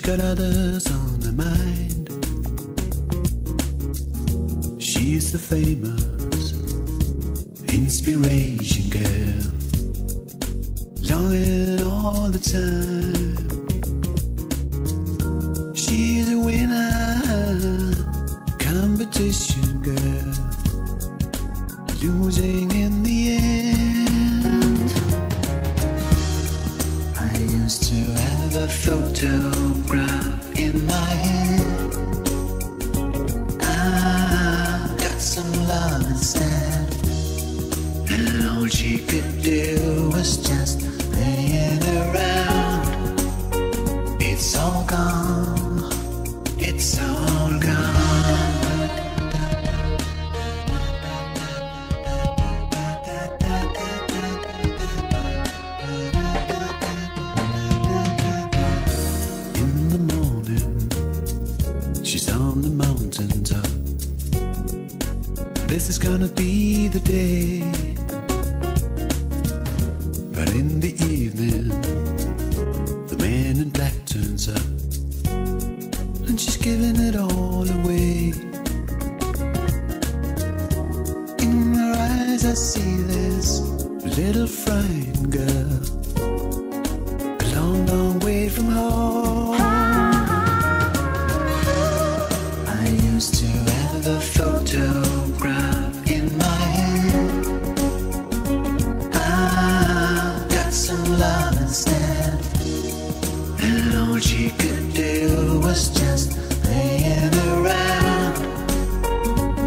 got others on her mind. She's the famous inspiration girl, longing all the time. She's a winner, competition girl, losing in the end. I used to have a photograph in my head. I got some love instead, and all she could do was just playing around. It's all gone, it's all gone. In the morning, she's on the mountaintop. This is gonna be the day. But in the evening, the man in black turns up, and she's giving it all away. In her eyes I see this little frightened girl, a long, long way from home. I used to have a photograph in my head. I got some love instead, and all she could do was just playing around.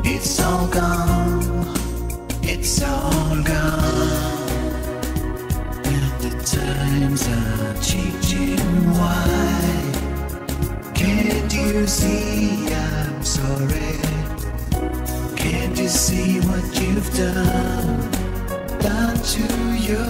It's all gone, it's all gone. And the times are changing. Why can't you see I'm sorry? Can't you see what you've done to you?